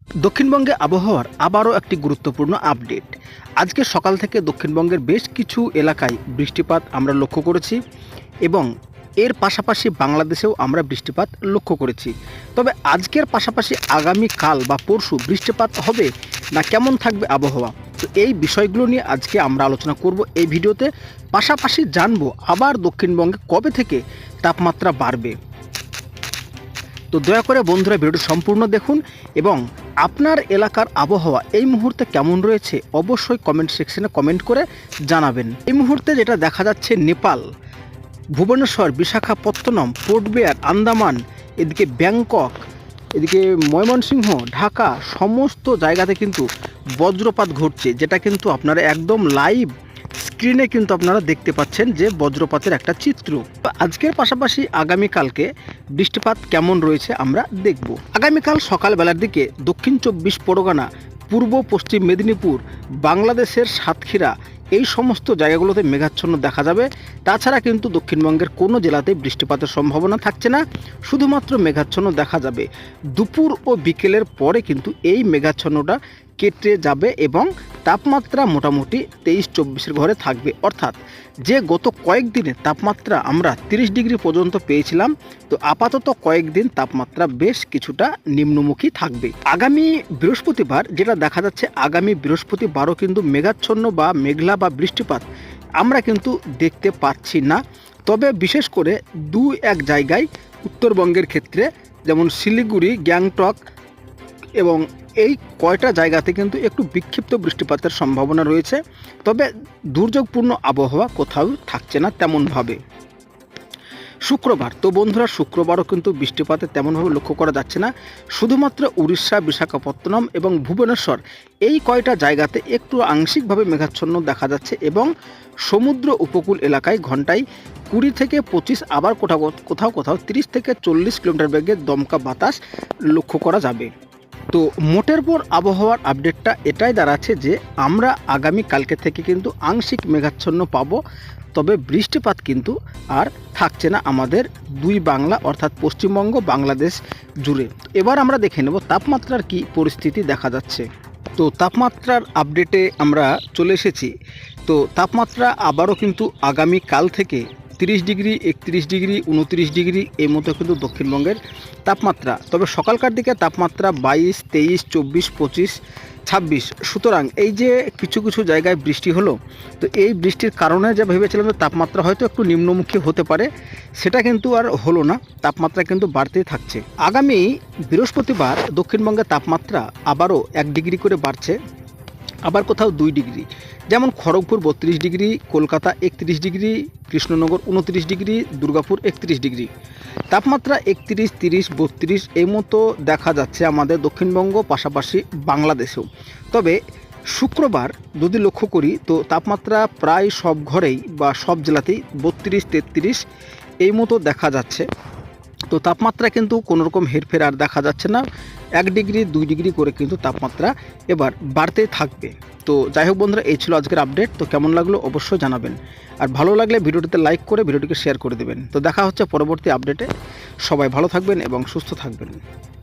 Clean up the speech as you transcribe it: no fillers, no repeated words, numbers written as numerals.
দক্ষিণবঙ্গে আবহাওয়ার আবারও একটি গুরুত্বপূর্ণ আপডেট। আজকে সকাল থেকে দক্ষিণবঙ্গের বেশ কিছু এলাকায় বৃষ্টিপাত আমরা লক্ষ্য করেছি এবং এর পাশাপাশি বাংলাদেশেও আমরা বৃষ্টিপাত লক্ষ্য করেছি। তবে আজকের পাশাপাশি আগামীকাল বা পরশু বৃষ্টিপাত হবে না কেমন থাকবে আবহাওয়া, তো এই বিষয়গুলো নিয়ে আজকে আমরা আলোচনা করব এই ভিডিওতে। পাশাপাশি জানবো আবার দক্ষিণবঙ্গে কবে থেকে তাপমাত্রা বাড়বে। তো দয়া করে বন্ধুরা ভিডিওটি সম্পূর্ণ দেখুন এবং আপনার এলাকার আবহাওয়া এই মুহূর্তে কেমন রয়েছে অবশ্যই কমেন্ট সেকশনে কমেন্ট করে জানাবেন। এই মুহূর্তে যেটা দেখা যাচ্ছে, নেপাল, ভুবনেশ্বর, বিশাখাপত্তনম, পোর্ট ব্লেয়ার, আন্দামান, এদিকে ব্যাংকক, এদিকে ময়মনসিংহ, ঢাকা, সমস্ত জায়গাতে কিন্তু বজ্রপাত ঘটছে, যেটা কিন্তু আপনারা একদম লাইভ স্ক্রিনে কিন্তু আপনারা দেখতে পাচ্ছেন যে বজ্রপাতের একটা চিত্র। আজকের পাশাপাশি আগামীকালকে বৃষ্টিপাত কেমন রয়েছে আমরা দেখব। আগামীকাল সকালবেলার দিকে দক্ষিণ 24 পরগনা, পূর্ব পশ্চিম মেদিনীপুর, বাংলাদেশের সাতক্ষীরা, এই সমস্ত জায়গাগুলোতে মেঘাচ্ছন্ন দেখা যাবে। তাছাড়া কিন্তু দক্ষিণবঙ্গের কোনো জেলাতে বৃষ্টিপাতের সম্ভাবনা থাকছে না, শুধুমাত্র মেঘাচ্ছন্ন দেখা যাবে। দুপুর ও বিকেলের পরে কিন্তু এই মেঘাচ্ছন্নটা কেটে যাবে এবং তাপমাত্রা মোটামুটি 23-24 ঘরে থাকবে। অর্থাৎ যে গত কয়েকদিনে তাপমাত্রা আমরা 30 ডিগ্রি পর্যন্ত পেয়েছিলাম, তো আপাতত কয়েকদিন তাপমাত্রা বেশ কিছুটা নিম্নমুখী থাকবে। আগামী বৃহস্পতিবার যেটা দেখা যাচ্ছে, আগামী বৃহস্পতিবারও কিন্তু মেঘাচ্ছন্ন বা মেঘলা বা বৃষ্টিপাত আমরা কিন্তু দেখতে পাচ্ছি না। তবে বিশেষ করে দু এক জায়গায় উত্তরবঙ্গের ক্ষেত্রে, যেমন শিলিগুড়ি, গ্যাংটক এবং এই কয়টা জায়গাতে কিন্তু একটু বিক্ষিপ্ত বৃষ্টিপাতের সম্ভাবনা রয়েছে। তবে দুর্যোগপূর্ণ আবহাওয়া কোথাও থাকছে না তেমনভাবে। শুক্রবার, তো বন্ধুরা শুক্রবারও কিন্তু বৃষ্টিপাতে তেমনভাবে লক্ষ্য করা যাচ্ছে না। শুধুমাত্র উড়িষ্যা, বিশাখাপত্তনম এবং ভুবনেশ্বর, এই কয়টা জায়গাতে একটু আংশিকভাবে মেঘাচ্ছন্ন দেখা যাচ্ছে এবং সমুদ্র উপকূল এলাকায় ঘন্টায় 20 থেকে 25, আবার কোথাও কোথাও 30 থেকে 40 কিলোমিটার বেগে দমকা বাতাস লক্ষ্য করা যাবে। তো মোটের পর আবহাওয়ার আপডেটটা এটাই দাঁড়াচ্ছে যে আমরা আগামী কালকে থেকে কিন্তু আংশিক মেঘাচ্ছন্ন পাবো, তবে বৃষ্টিপাত কিন্তু আর থাকছে না আমাদের দুই বাংলা অর্থাৎ পশ্চিমবঙ্গ, বাংলাদেশ জুড়ে। এবার আমরা দেখে নেব তাপমাত্রার কি পরিস্থিতি দেখা যাচ্ছে। তো তাপমাত্রার আপডেটে আমরা চলে এসেছি। তো তাপমাত্রা আবারও কিন্তু আগামী কাল থেকে 30 ডিগ্রি, 31 ডিগ্রি, 29 ডিগ্রি এই মতো কিন্তু দক্ষিণবঙ্গের তাপমাত্রা। তবে সকালকার দিকে তাপমাত্রা 22, 23, 24, 25, 26। সুতরাং এই যে কিছু কিছু জায়গায় বৃষ্টি হলো, তো এই বৃষ্টির কারণে যা ভেবেছিলাম যে তাপমাত্রা হয়তো একটু নিম্নমুখী হতে পারে, সেটা কিন্তু আর হলো না, তাপমাত্রা কিন্তু বাড়তেই থাকছে। আগামী বৃহস্পতিবার দক্ষিণবঙ্গের তাপমাত্রা আবারও 1 ডিগ্রি করে বাড়ছে, আবার কোথাও 2 ডিগ্রি, যেমন Kharagpur 32 degree, Kolkata 31 degree, Krishnanagar 29 degree, Durgapur 31 degree. তাপমাত্রা 31, 30, 32 এই মতো দেখা যাচ্ছে আমাদের দক্ষিণবঙ্গ, পাশাপাশি বাংলাদেশেও। তবে শুক্রবার যদি লক্ষ্য করি, তো তাপমাত্রা প্রায় সব ঘরেই বা সব জেলাতেই 32, 33 এই মতো দেখা যাচ্ছে। তো তাপমাত্রা কিন্তু কোনোরকম হেরফের আর দেখা যাচ্ছে না, 1 ডিগ্রি 2 ডিগ্রি করে কিন্তু তাপমাত্রা এবার বাড়তেই থাকবে। তো যাই হোক বন্ধুরা, এই ছিল আজকের আপডেট। তো কেমন লাগলো অবশ্যই জানাবেন, আর ভালো লাগলে ভিডিওটিতে লাইক করে ভিডিওটিকে শেয়ার করে দেবেন। তো দেখা হচ্ছে পরবর্তী আপডেটে। সবাই ভালো থাকবেন এবং সুস্থ থাকবেন।